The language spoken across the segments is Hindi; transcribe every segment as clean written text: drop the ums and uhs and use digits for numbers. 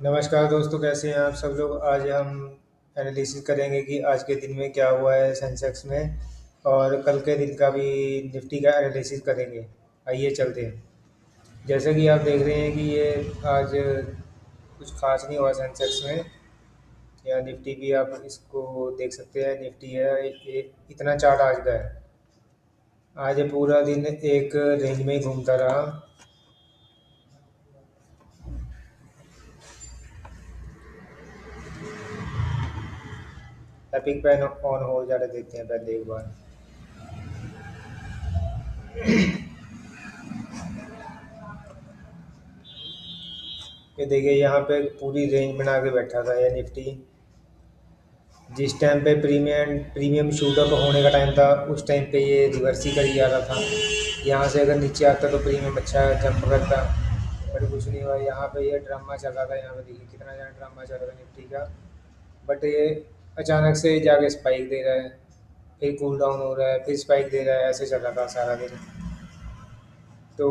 नमस्कार दोस्तों, कैसे हैं आप सब लोग। आज हम एनालिसिस करेंगे कि आज के दिन में क्या हुआ है सेंसेक्स में, और कल के दिन का भी निफ्टी का एनालिसिस करेंगे। आइए चलते हैं। जैसे कि आप देख रहे हैं कि ये आज कुछ खास नहीं हुआ सेंसेक्स में, या निफ्टी भी आप इसको देख सकते हैं। निफ्टी है ये इतना चार्ट आज का है। आज ये पूरा दिन एक रेंज में ही घूमता रहा। एपिक पेन ऑन हो जाने देते हैं पहले एक बार। ये देखिए यहाँ पे पूरी रेंज बना के बैठा था ये निफ्टी। जिस टाइम पे प्रीमियम शूट अप होने का टाइम था, उस टाइम पे ये रिवर्स ही कर ही आ रहा था। यहाँ से अगर नीचे आता तो प्रीमियम अच्छा जंप करता, बट कुछ नहीं हुआ। यहाँ पे ये ड्रामा चल रहा था। यहाँ पे देखिए कितना ज़्यादा ड्रामा चल रहा था निफ्टी का। बट ये अचानक से जाके स्पाइक दे रहा है, फिर कूल डाउन हो रहा है, फिर स्पाइक दे रहा है। ऐसे चल रहा था सारा दिन। तो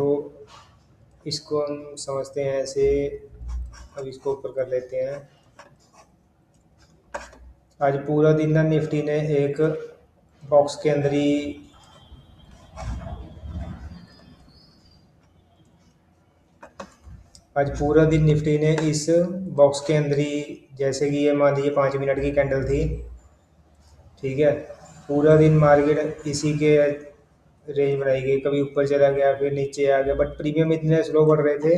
इसको हम समझते हैं ऐसे। अब इसको ऊपर कर लेते हैं। आज पूरा दिन ना निफ्टी ने एक बॉक्स के अंदर ही आज पूरा दिन निफ्टी ने इस बॉक्स के अंदर ही, जैसे कि ये मान लीजिए 5 मिनट की कैंडल थी, ठीक है। पूरा दिन मार्केट इसी के रेंज बनाई गई, कभी ऊपर चला गया फिर नीचे आ गया। बट प्रीमियम इतने स्लो बढ़ रहे थे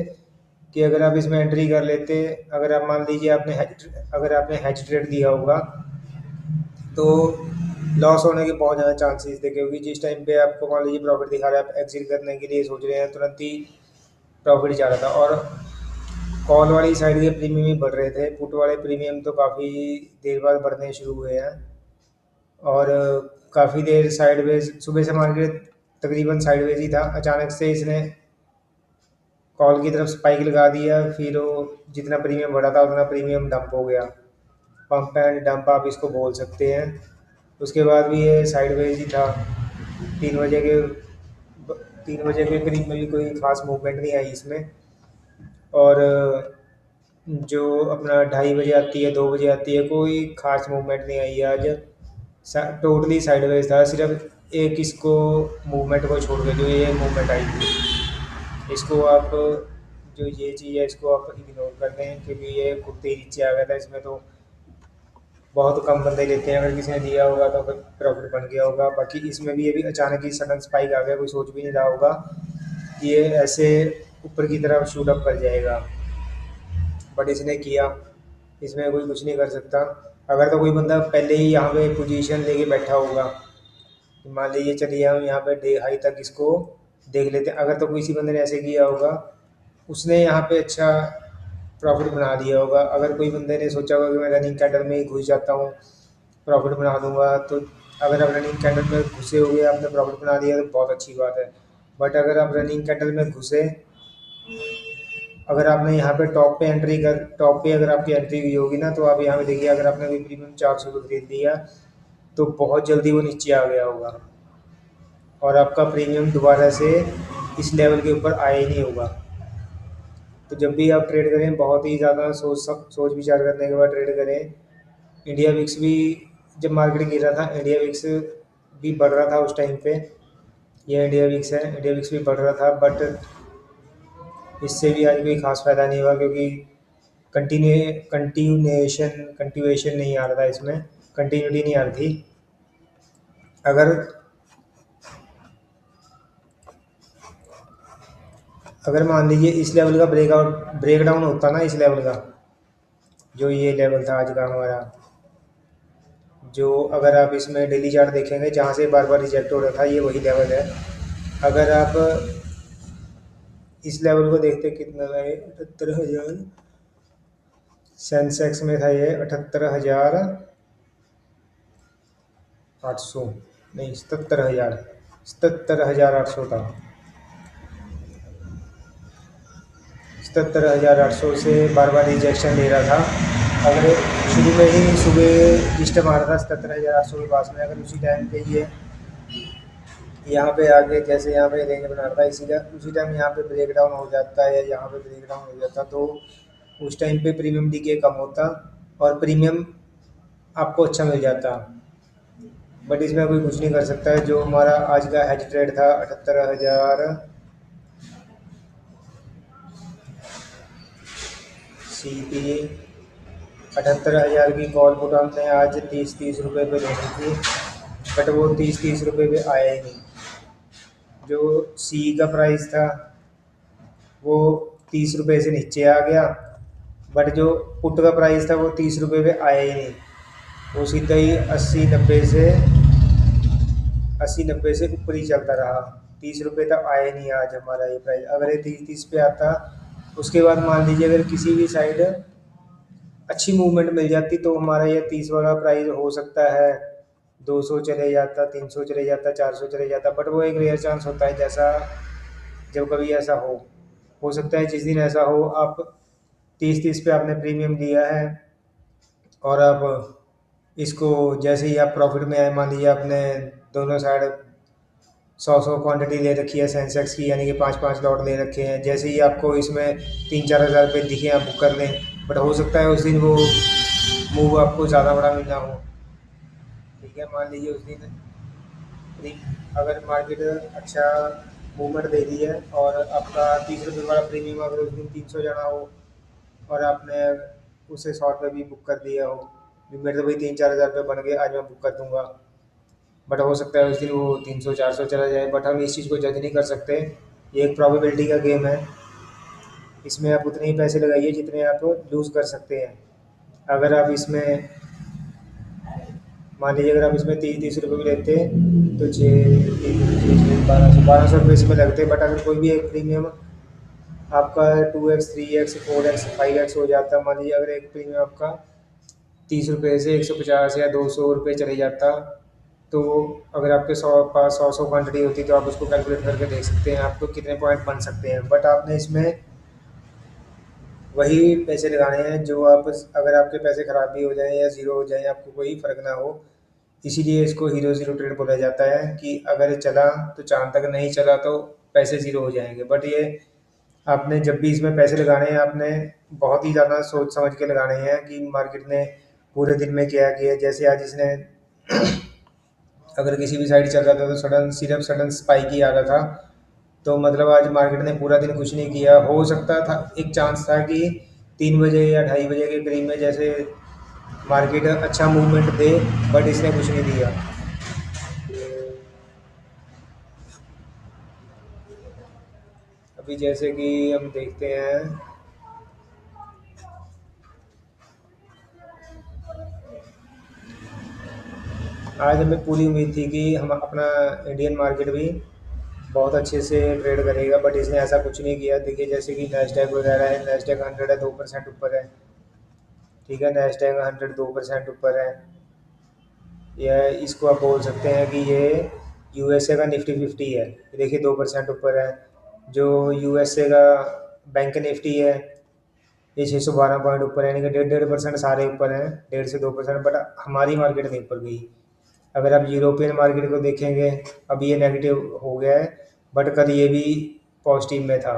कि अगर आप इसमें एंट्री कर लेते, अगर आप मान लीजिए अगर आपने हैज ट्रेड दिया होगा तो लॉस होने के बहुत ज़्यादा चांसेस थे, क्योंकि जिस टाइम पे आपको मान लीजिए प्रॉफिट दिखा रहा है, आप एग्जिट करने के लिए सोच रहे हैं, तुरंत ही प्रॉफिट जा रहा था। और कॉल वाली साइड के प्रीमियम ही बढ़ रहे थे। पुट वाले प्रीमियम तो काफ़ी देर बाद बढ़ने शुरू हुए हैं। और काफ़ी देर साइडवेज, सुबह से मार्केट तकरीबन साइडवेज ही था। अचानक से इसने कॉल की तरफ स्पाइक लगा दिया, फिर वो जितना प्रीमियम बढ़ा था उतना प्रीमियम डंप हो गया। पंप एंड डंप आप इसको बोल सकते हैं। उसके बाद भी ये साइडवेज ही था। 3 बजे के 3 बजे के करीब में भी कोई खास मूवमेंट नहीं आई इसमें। और जो अपना 2:30 बजे आती है, 2 बजे आती है, कोई खास मूवमेंट नहीं आई आज। टोटली साइडवेज था। सिर्फ एक इसको मूवमेंट को छोड़ के जो ये मूवमेंट आई थी, इसको आप, जो ये चीज़ है इसको आप इग्नोर कर दें, क्योंकि ये खुद ही नीचे आ गया था। इसमें तो बहुत कम बंदे लेते हैं, अगर किसी ने दिया होगा तो फिर प्रॉफिट बन गया होगा। बाकी इसमें भी ये भी अचानक ही सडन स्पाइक आ गया, कोई सोच भी नहीं रहा होगा कि ये ऐसे ऊपर की तरफ शूट अप कर जाएगा। बट इसने किया, इसमें कोई कुछ नहीं कर सकता। अगर तो कोई बंदा पहले ही यहाँ पे पोजीशन लेके बैठा होगा, मान लीजिए चलिए हम यहाँ पे डे हाई तक इसको देख लेते हैं। अगर तो किसी बंदे ने ऐसे किया होगा, उसने यहाँ पे अच्छा प्रॉफिट बना लिया होगा। अगर कोई बंदे ने सोचा होगा कि मैं रनिंग कैंडल में ही घुस जाता हूँ, प्रॉफिट बना दूंगा, तो अगर आप रनिंग कैंडल में घुसे हुए आपने प्रॉफिट बना लिया तो बहुत अच्छी बात है। बट अगर आप रनिंग कैंडल में घुसे, अगर आपने यहाँ पे टॉप पे अगर आपकी एंट्री हुई होगी ना, तो आप यहाँ पे देखिए, अगर आपने कोई प्रीमियम 400 को खरीद लिया तो बहुत जल्दी वो नीचे आ गया होगा, और आपका प्रीमियम दोबारा से इस लेवल के ऊपर आया ही नहीं होगा। तो जब भी आप ट्रेड करें, बहुत ही ज़्यादा सोच विचार करने के बाद ट्रेड करें। इंडिया विक्स भी, जब मार्केट गिर रहा था, इंडिया विक्स भी बढ़ रहा था उस टाइम पे। ये इंडिया विक्स है, इंडिया विक्स भी बढ़ रहा था। बट इससे भी आज कोई खास फ़ायदा नहीं हुआ, क्योंकि कंटिन्यूएशन नहीं आ रहा था इसमें, कंटिन्यूटी नहीं आ रही थी। अगर अगर मान लीजिए इस लेवल का ब्रेकडाउन होता ना, इस लेवल का, जो ये लेवल था आज का हमारा, जो अगर आप इसमें डेली चार्ट देखेंगे जहाँ से बार बार रिजेक्ट हो रहा था, ये वही लेवल है। अगर आप इस लेवल को देखते, कितना है, 78,000। सेंसेक्स में था ये 78,800, नहीं 77,000, 77,800 था। 77,800 से बार बार रिजेक्शन ले रहा था। अगर शुरू में ही सुबह जिस टाइम आ रहा था 77,800 के पास में, अगर उसी टाइम पे ये यहाँ पे आके, जैसे यहाँ पे रेंज बना रहा था, इसी का उसी टाइम यहाँ पे ब्रेक डाउन हो जाता है, या यहाँ पे ब्रेक डाउन हो जाता, तो उस टाइम पे प्रीमियम डीके कम होता और प्रीमियम आपको अच्छा मिल जाता। बट इसमें कोई कुछ नहीं कर सकता है। जो हमारा आज का हेड ट्रेड था 78,000 CP, 78,000 की कॉल पुट हमने आज 30-30 रुपये पे लेनी थी, बट वो 30-30 रुपये पे आया ही नहीं। जो सी का प्राइस था वो 30 रुपये से नीचे आ गया, बट जो पुट का प्राइस था वो 30 रुपये पे आया ही नहीं। वो सीधा ही 80-90 से ऊपर ही चलता रहा। 30 रुपये तक आया नहीं आज हमारा ये प्राइस। अगर ये 30-30 पे आता, उसके बाद मान लीजिए अगर किसी भी साइड अच्छी मूवमेंट मिल जाती तो हमारा ये 30 वाला प्राइस हो सकता है 200 चले जाता, 300 चले जाता, 400 चले जाता। बट वो एक रेयर चांस होता है, जैसा जब कभी ऐसा हो सकता है जिस दिन ऐसा हो आप 30-30 पे आपने प्रीमियम लिया है और अब इसको जैसे ही आप प्रॉफिट में आए, मान लीजिए आपने दोनों साइड 100-100 क्वांटिटी ले रखी है सेंसेक्स की, यानी कि 5-5 लॉट ले रखे हैं। जैसे ही आपको इसमें 3-4 हज़ार रुपये दिखे आप बुक कर लें, बट हो सकता है उस दिन वो मूव आपको ज़्यादा बड़ा मिलना हो। ठीक है, मान लीजिए उस दिन अगर मार्केट अच्छा मूवमेंट दे रही है और आपका 30 रुपये वाला प्रीमियम अगर उस दिन 300 जाना हो और आपने उसे 100 रुपये भी बुक कर दिया हो, मेरे तो भाई 3-4 हज़ार रुपये बन गए, आज मैं बुक कर दूंगा। बट हो सकता है उस दिन वो 300-400 चला जाए। बट हम इस चीज़ को जज नहीं कर सकते, ये एक प्रोबेबिलिटी का गेम है। इसमें आप उतने ही पैसे लगाइए जितने आप लूज़ कर सकते हैं। अगर आप इसमें मान लीजिए अगर आप इसमें 30-30 रुपये भी लेते तो 1200 रुपये इसमें लगते। बट अगर कोई भी एक प्रीमियम आपका 2x 3x 4x 5x हो जाता, मान लीजिए अगर एक प्रीमियम आपका 30 रुपये से 150 या 200 रुपये चले जाता, तो अगर आपके 100 क्वांटिटी होती तो आप उसको कैलकुलेट करके देख सकते हैं आपको कितने पॉइंट बन सकते हैं। बट आपने इसमें वही पैसे लगाने हैं जो आप, अगर आपके पैसे ख़राब भी हो जाएं या ज़ीरो हो जाएं आपको कोई फ़र्क ना हो। इसीलिए इसको हीरो ज़ीरो ट्रेड बोला जाता है कि अगर चला तो चाँद तक, नहीं चला तो पैसे ज़ीरो हो जाएंगे। बट ये आपने जब भी इसमें पैसे लगाने हैं आपने बहुत ही ज़्यादा सोच समझ के लगाने हैं कि मार्केट ने पूरे दिन में क्या किया। जैसे आज इसने अगर किसी भी साइड चल रहा था तो सिर्फ सडन स्पाइक ही आ रहा था, तो मतलब आज मार्केट ने पूरा दिन कुछ नहीं किया। हो सकता था, एक चांस था कि 3 बजे या 2:30 बजे के करीब में जैसे मार्केट अच्छा मूवमेंट दे, बट इसने कुछ नहीं दिया। अभी जैसे कि हम देखते हैं, आज हमें पूरी उम्मीद थी कि हम अपना इंडियन मार्केट भी बहुत अच्छे से ट्रेड करेगा, बट इसने ऐसा कुछ नहीं किया। देखिए जैसे कि नैस्डैक वगैरह है, नैस्डैक 100 है, 2% ऊपर है। ठीक है, नैस्डैक 100 2% ऊपर है। यह इसको आप बोल सकते हैं कि ये यूएसए का निफ्टी 50 है। देखिए 2% ऊपर है। जो यूएसए का बैंक निफ्टी है ये 612 पॉइंट ऊपर है, यानी कि 1.5% सारे ऊपर हैं, 1.5 से 2%। बट हमारी मार्केट नहीं ऊपर गई। अगर आप यूरोपियन मार्केट को देखेंगे, अभी ये नेगेटिव हो गया है, बट कल ये भी पॉजिटिव में था।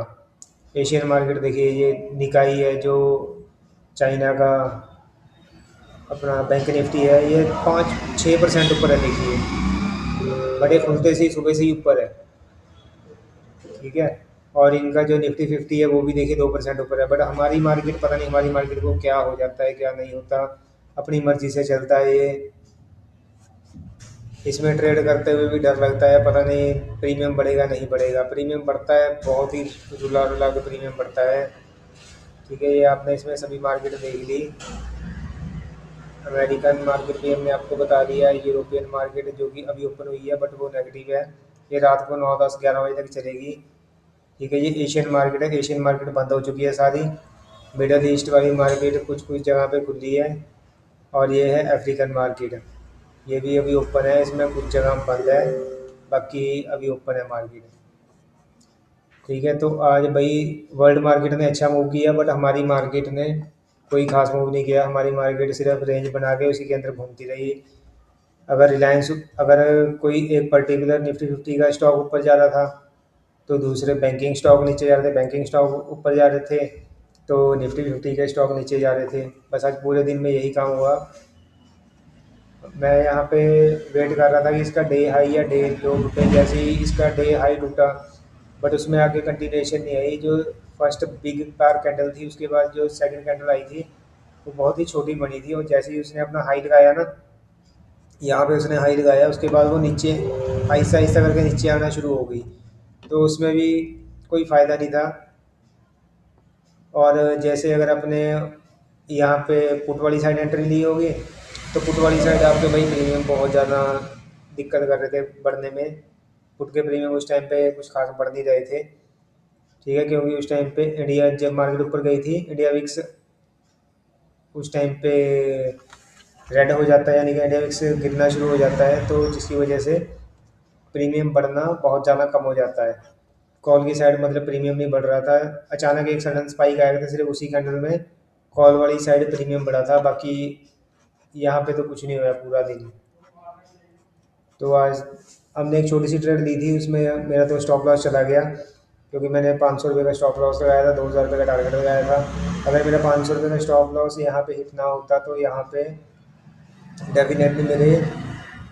एशियन मार्केट देखिए, ये निकाई है जो चाइना का अपना बैंक निफ्टी है, ये 5-6% ऊपर है। देखिए बट ये खुलते से ही सुबह से ही ऊपर है। ठीक है, और इनका जो निफ्टी 50 है वो भी देखिए 2% ऊपर है। बट हमारी मार्केट पता नहीं, हमारी मार्केट को क्या हो जाता है क्या नहीं होता, अपनी मर्जी से चलता है ये। इसमें ट्रेड करते हुए भी डर लगता है, पता नहीं प्रीमियम बढ़ेगा नहीं बढ़ेगा। प्रीमियम बढ़ता है, बहुत ही रुला रुला के प्रीमियम बढ़ता है। ठीक है, ये आपने इसमें सभी मार्केट देख ली। अमेरिकन मार्केट भी हमने आपको बता दिया, यूरोपियन मार्केट जो कि अभी ओपन हुई है बट वो नेगेटिव है, ये रात को 9-10-11 बजे तक चलेगी। ठीक है, ये एशियन मार्केट है, एशियन मार्केट बंद हो चुकी है सारी। मिडल ईस्ट वाली मार्केट कुछ कुछ जगह पे खुली है, और ये है अफ्रीकन मार्केट, ये भी अभी ओपन है। इसमें कुछ जगह बंद है, बाकी अभी ओपन है मार्केट। ठीक है, तो आज भाई वर्ल्ड मार्केट ने अच्छा मूव किया, बट हमारी मार्केट ने कोई खास मूव नहीं किया। हमारी मार्केट सिर्फ रेंज बना के उसी के अंदर घूमती रही। अगर रिलायंस, अगर कोई एक पर्टिकुलर निफ्टी 50 का स्टॉक ऊपर जा रहा था तो दूसरे बैंकिंग स्टॉक नीचे जा रहे थे, बैंकिंग स्टॉक ऊपर जा रहे थे। तो निफ्टी फिफ्टी के स्टॉक नीचे जा रहे थे। बस आज पूरे दिन में यही काम हुआ। मैं यहाँ पे वेट कर रहा था कि इसका डे हाई या डे लो टूटे। जैसे ही इसका डे हाई टूटा, बट उसमें आगे कंटिन्यूएशन नहीं आई। जो फर्स्ट बिग बार कैंडल थी, उसके बाद जो सेकंड कैंडल आई थी, वो बहुत ही छोटी बनी थी। और जैसे ही उसने अपना हाई लगाया ना, यहाँ पे उसने हाई लगाया, उसके बाद वो नीचे आहिस्ता आहिस्ता करके नीचे आना शुरू हो गई। तो उसमें भी कोई फ़ायदा नहीं था। और जैसे अगर अपने यहाँ पे पुट वाली साइड एंट्री ली होगी, तो पुट वाली साइड आपके भाई प्रीमियम बहुत ज़्यादा दिक्कत कर रहे थे बढ़ने में। पुट के प्रीमियम उस टाइम पे कुछ खास बढ़ नहीं रहे थे, ठीक है, क्योंकि उस टाइम पे इंडिया जब मार्केट ऊपर गई थी, इंडिया विक्स उस टाइम पे रेड हो जाता है, यानी कि इंडिया विक्स गिरना शुरू हो जाता है, तो जिसकी वजह से प्रीमियम बढ़ना बहुत ज़्यादा कम हो जाता है। कॉल की साइड मतलब प्रीमियम नहीं बढ़ रहा था। अचानक एक सडन स्पाइक आया था, सिर्फ उसी कैंडल में कॉल वाली साइड प्रीमियम बढ़ा था। बाकी यहाँ पे तो कुछ नहीं हुआ पूरा दिन। तो आज हमने एक छोटी सी ट्रेड ली थी, उसमें मेरा तो स्टॉप लॉस चला गया, क्योंकि मैंने 500 रुपये का स्टॉप लॉस लगाया था, 2000 रुपये का टारगेट लगाया था। अगर मेरा 500 रुपये का स्टॉप लॉस यहाँ पे हिट ना होता, तो यहाँ पे डेफिनेटली मेरे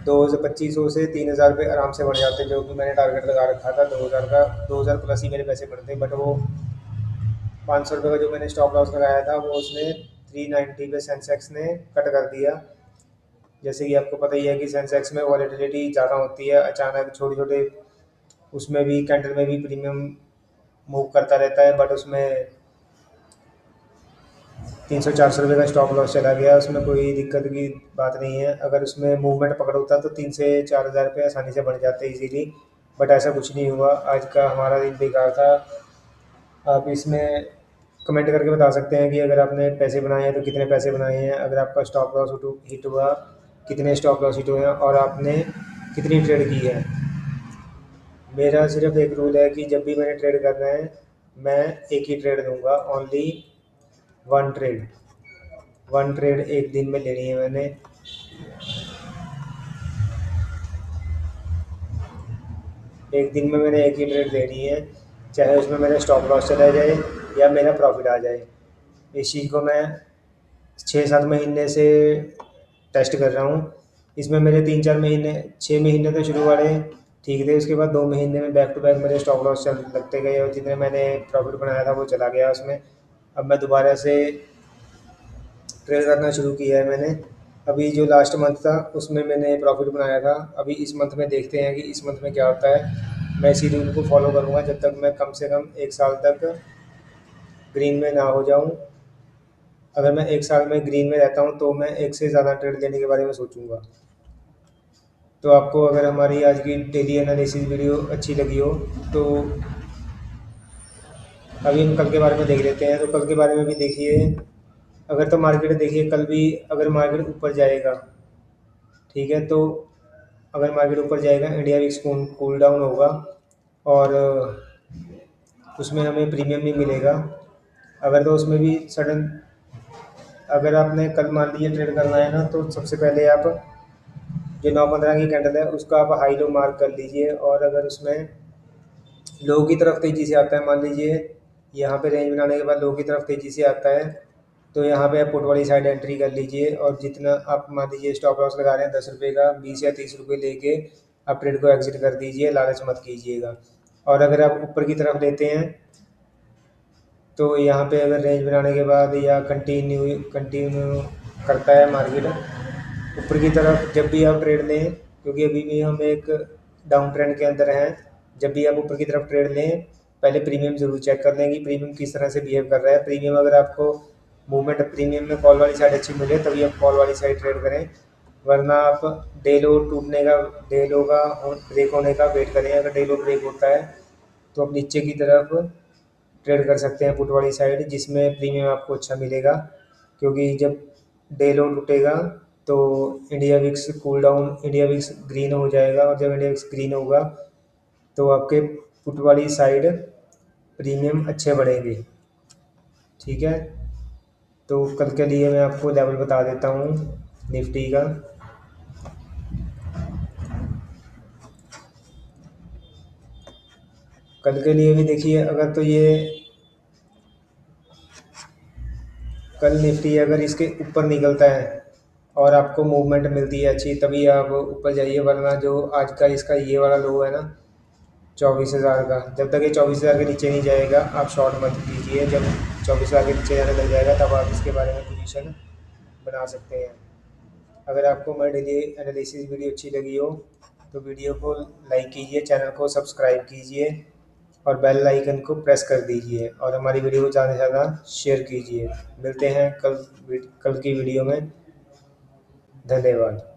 2500 से 3000 रुपये आराम से बढ़ जाते, जो कि मैंने टारगेट लगा रखा था 2000 का। 2000 प्लस ही मेरे पैसे बढ़ते, बट वो 500 रुपये का जो मैंने स्टॉप लॉस लगाया था, वो उसने 390 पे सेंसेक्स ने कट कर दिया। जैसे कि आपको पता ही है कि सेंसेक्स में वॉलेटिलिटी ज़्यादा होती है, अचानक छोटे छोटे उसमें भी कैंडल में भी प्रीमियम मूव करता रहता है, बट उसमें 300-400 रुपये का स्टॉप लॉस चला गया। उसमें कोई दिक्कत की बात नहीं है। अगर उसमें मूवमेंट पकड़ होता तो 3 से 4 हज़ार रुपये आसानी से बढ़ जाते इजीली, बट ऐसा कुछ नहीं हुआ। आज का हमारा दिन बेकार था। आप इसमें कमेंट करके बता सकते हैं कि अगर आपने पैसे बनाए हैं तो कितने पैसे बनाए हैं, अगर आपका स्टॉप लॉस हिट हुआ, कितने स्टॉप लॉस हिट हुए हैं, और आपने कितनी ट्रेड की है। मेरा सिर्फ एक रूल है कि जब भी मैंने ट्रेड करना है, मैं एक ही ट्रेड दूंगा, only one trade. One trade एक दिन में लेनी है मैंने। एक दिन में मैंने एक ही ट्रेड लेनी है, चाहे उसमें मेरा स्टॉप लॉस चला जाए या मेरा प्रॉफिट आ जाए। इस चीज़ को मैं 6-7 महीने से टेस्ट कर रहा हूँ। इसमें मेरे 3-4 महीने, 6 महीने तो शुरू वाले ठीक थे, उसके बाद 2 महीने में बैक टू बैक मेरे स्टॉप लॉस चल लगते गए, और जितने मैंने प्रॉफिट बनाया था वो चला गया उसमें। अब मैं दोबारा से ट्रेड करना शुरू किया है मैंने। अभी जो लास्ट मंथ था उसमें मैंने प्रॉफिट बनाया था। अभी इस मंथ में देखते हैं कि इस मंथ में क्या होता है। मैं इसी रूल को फॉलो करूँगा जब तक मैं कम से कम 1 साल तक ग्रीन में ना हो जाऊँ। अगर मैं 1 साल में ग्रीन में रहता हूँ, तो मैं एक से ज़्यादा ट्रेड लेने के बारे में सोचूंगा। तो आपको अगर हमारी आज की डेली एनालिसिस वीडियो अच्छी लगी हो, तो अभी हम कल के बारे में देख लेते हैं। तो कल के बारे में भी देखिए। अगर तो मार्केट देखिए, कल भी अगर मार्केट ऊपर जाएगा, ठीक है, तो अगर मार्केट ऊपर जाएगा, इंडिया विक्स कूल डाउन होगा, और उसमें हमें प्रीमियम नहीं मिलेगा। अगर तो उसमें भी सडन, अगर आपने कल मान लीजिए ट्रेड करना है ना, तो सबसे पहले आप जो 9-15 की कैंडल है उसका आप हाई लो मार्क कर लीजिए। और अगर उसमें लो की तरफ तेज़ी से आता है, मान लीजिए यहाँ पे रेंज बनाने के बाद लो की तरफ तेज़ी से आता है, तो यहाँ पे आप पुट वाली साइड एंट्री कर लीजिए। और जितना आप मान लीजिए स्टॉप लॉस लगा रहे हैं 10 रुपये का, 20 या 30 रुपये लेके आप ट्रेड को एग्जिट कर दीजिए, लालच मत कीजिएगा। और अगर आप ऊपर की तरफ लेते हैं, तो यहाँ पे अगर रेंज बनाने के बाद या कंटिन्यू करता है मार्केट ऊपर की तरफ, जब भी आप ट्रेड लें, क्योंकि अभी भी हम एक डाउन ट्रेंड के अंदर हैं, जब भी आप ऊपर की तरफ ट्रेड लें, पहले प्रीमियम ज़रूर चेक कर लें कि प्रीमियम किस तरह से बिहेव कर रहा है। प्रीमियम अगर आपको मूवमेंट प्रीमियम में कॉल वाली साइड अच्छी मिले, तभी आप कॉल वाली साइड ट्रेड करें, वरना आप डे लो टूटने का, डे लो का ब्रेक होने का वेट करें। अगर डे लो ब्रेक होता है, तो आप नीचे की तरफ ट्रेड कर सकते हैं पुट वाली साइड, जिसमें प्रीमियम आपको अच्छा मिलेगा। क्योंकि जब डे लो टूटेगा, तो India VIX cool down, India VIX green हो जाएगा, और जब इंडिया विक्स ग्रीन होगा, तो आपके पुट वाली साइड प्रीमियम अच्छे बढ़ेंगे, ठीक है। तो कल के लिए मैं आपको लेवल बता देता हूँ निफ्टी का। कल के लिए भी देखिए, अगर तो ये कल निफ्टी अगर इसके ऊपर निकलता है और आपको मूवमेंट मिलती है अच्छी, तभी आप ऊपर जाइए, वरना जो आज का इसका ये वाला लो है ना 24,000 का, जब तक ये 24,000 के नीचे नहीं जाएगा आप शॉर्ट मत कीजिए। जब 24,000 के नीचे जाने लग जाएगा तब आप इसके बारे में पोजीशन बना सकते हैं। अगर आपको मेरी डेली एनालिसिस वीडियो अच्छी लगी हो तो वीडियो को लाइक कीजिए, चैनल को सब्सक्राइब कीजिए और बेल आइकन को प्रेस कर दीजिए और हमारी वीडियो को ज़्यादा से ज़्यादा शेयर कीजिए। मिलते हैं कल की वीडियो में। धन्यवाद।